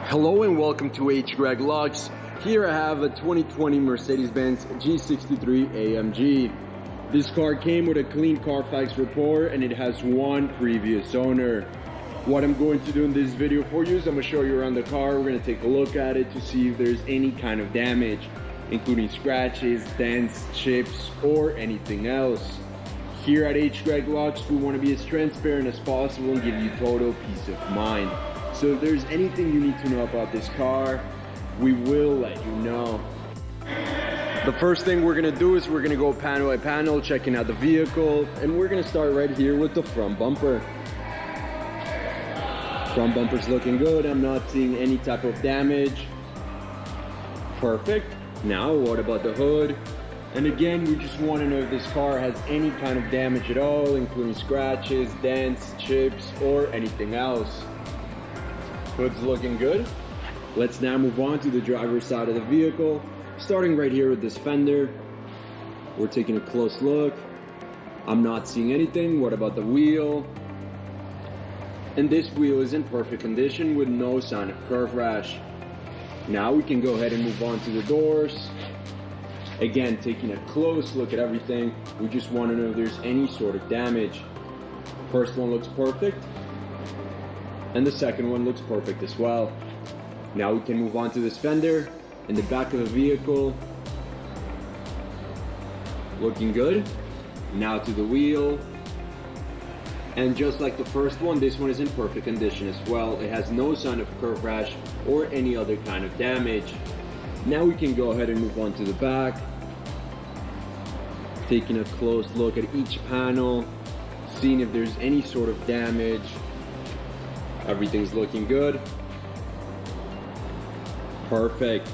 Hello and welcome to HGreg Lux. Here I have a 2020 Mercedes Benz G63 Amg. This car came with a clean Carfax report and it has one previous owner. What I'm going to do in this video for you is I'm going to show you around the car. We're going to take a look at it to see if there's any kind of damage, including scratches, dents, chips, or anything else. Here at HGreg Lux, we want to be as transparent as possible and give you total peace of mind. So if there's anything you need to know about this car, we will let you know. The first thing we're gonna do is we're gonna go panel by panel, checking out the vehicle, and we're gonna start right here with the front bumper. Front bumper's looking good. I'm not seeing any type of damage. Perfect. Now, what about the hood? And again, we just want to know if this car has any kind of damage at all, including scratches, dents, chips, or anything else. Hood's looking good. Let's now move on to the driver's side of the vehicle, starting right here with this fender. We're taking a close look. I'm not seeing anything. What about the wheel? And this wheel is in perfect condition with no sign of curve rash. Now we can go ahead and move on to the doors. Again, taking a close look at everything. We just want to know if there's any sort of damage. First one looks perfect. And the second one looks perfect as well. Now we can move on to this fender in the back of the vehicle. Looking good. Now to the wheel. And just like the first one, this one is in perfect condition as well. It has no sign of curve rash or any other kind of damage. Now we can go ahead and move on to the back. Taking a close look at each panel, seeing if there's any sort of damage. Everything's looking good. Perfect.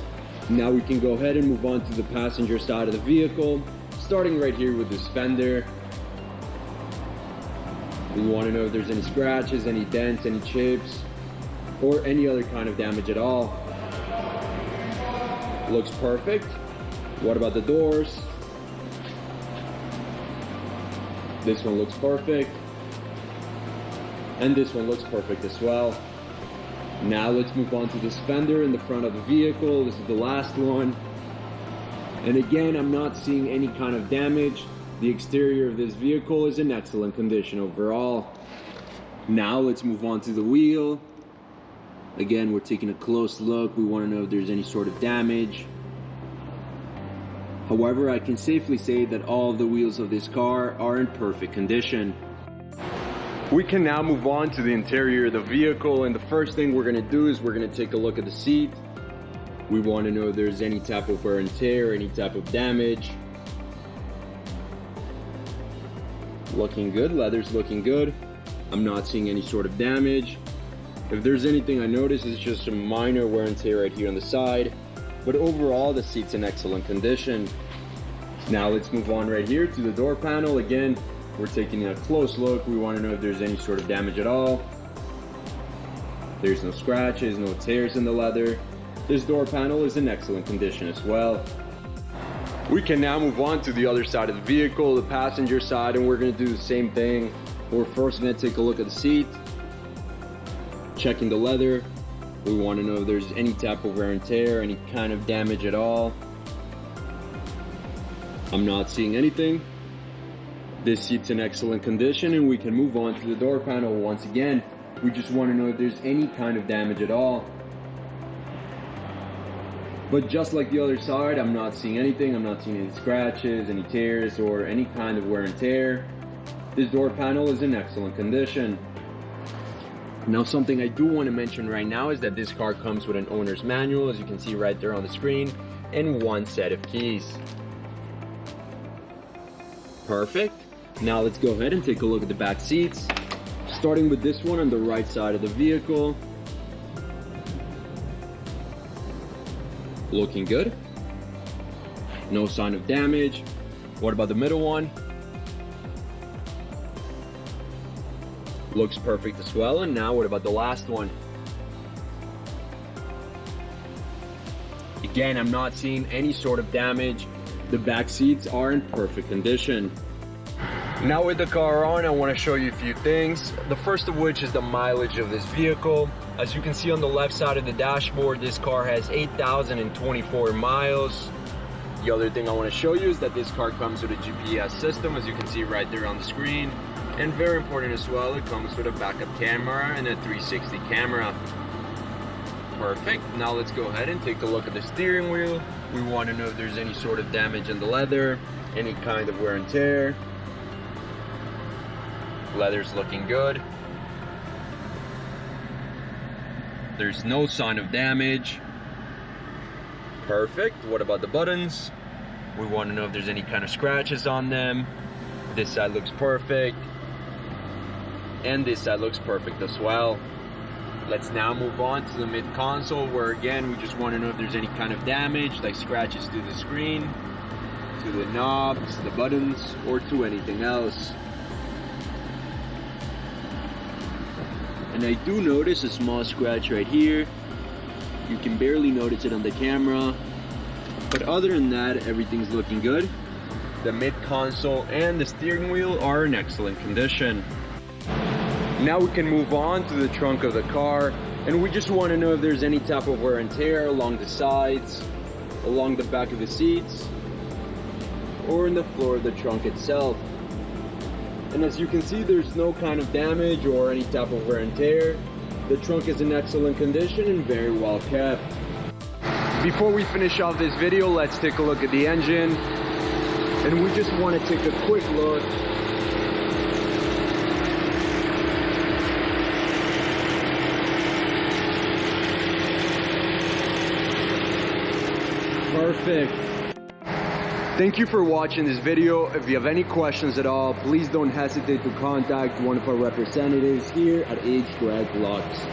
Now we can go ahead and move on to the passenger side of the vehicle, starting right here with this fender. We want to know if there's any scratches, any dents, any chips, or any other kind of damage at all. Looks perfect. What about the doors? This one looks perfect. And this one looks perfect as well. Now let's move on to this fender in the front of the vehicle. This is the last one. And again, I'm not seeing any kind of damage. The exterior of this vehicle is in excellent condition overall. Now let's move on to the wheel. Again, we're taking a close look. We want to know if there's any sort of damage. However, I can safely say that all of the wheels of this car are in perfect condition. We can now move on to the interior of the vehicle, and the first thing we're going to do is we're going to take a look at the seat. We want to know if there's any type of wear and tear, any type of damage. Looking good. Leather's looking good. I'm not seeing any sort of damage. If there's anything I notice, it's just some minor wear and tear right here on the side. But overall, the seat's in excellent condition. Now let's move on right here to the door panel. Again, we're taking a close look. We want to know if there's any sort of damage at all. There's no scratches, no tears in the leather. This door panel is in excellent condition as well. We can now move on to the other side of the vehicle, the passenger side, and we're going to do the same thing. We're first going to take a look at the seat, checking the leather. We want to know if there's any type of wear and tear, any kind of damage at all. I'm not seeing anything. This seat's in excellent condition, and we can move on to the door panel once again. We just want to know if there's any kind of damage at all. But just like the other side, I'm not seeing anything. I'm not seeing any scratches, any tears, or any kind of wear and tear. This door panel is in excellent condition. Now, something I do want to mention right now is that this car comes with an owner's manual, as you can see right there on the screen, and one set of keys. Perfect. Now let's go ahead and take a look at the back seats, starting with this one on the right side of the vehicle. Looking good. No sign of damage. What about the middle one? Looks perfect as well. And now what about the last one? Again, I'm not seeing any sort of damage. The back seats are in perfect condition. Now with the car on, I want to show you a few things. The first of which is the mileage of this vehicle. As you can see on the left side of the dashboard, this car has 8,024 miles. The other thing I want to show you is that this car comes with a GPS system, as you can see right there on the screen. And very important as well, it comes with a backup camera and a 360 camera. Perfect. Now let's go ahead and take a look at the steering wheel. We want to know if there's any sort of damage in the leather, any kind of wear and tear. Leather's looking good. There's no sign of damage. Perfect. What about the buttons? We want to know if there's any kind of scratches on them. This side looks perfect. And this side looks perfect as well. Let's now move on to the mid console, where again we just want to know if there's any kind of damage, like scratches to the screen, to the knobs, the buttons, or to anything else. And I do notice a small scratch right here. You can barely notice it on the camera, but other than that, everything's looking good. The mid console and the steering wheel are in excellent condition. Now we can move on to the trunk of the car, and we just want to know if there's any type of wear and tear along the sides, along the back of the seats, or in the floor of the trunk itself. And as you can see, there's no kind of damage or any type of wear and tear. The trunk is in excellent condition and very well kept. Before we finish off this video, let's take a look at the engine. And we just want to take a quick look. Perfect. Thank you for watching this video. If you have any questions at all, please don't hesitate to contact one of our representatives here at Age Drag Lux.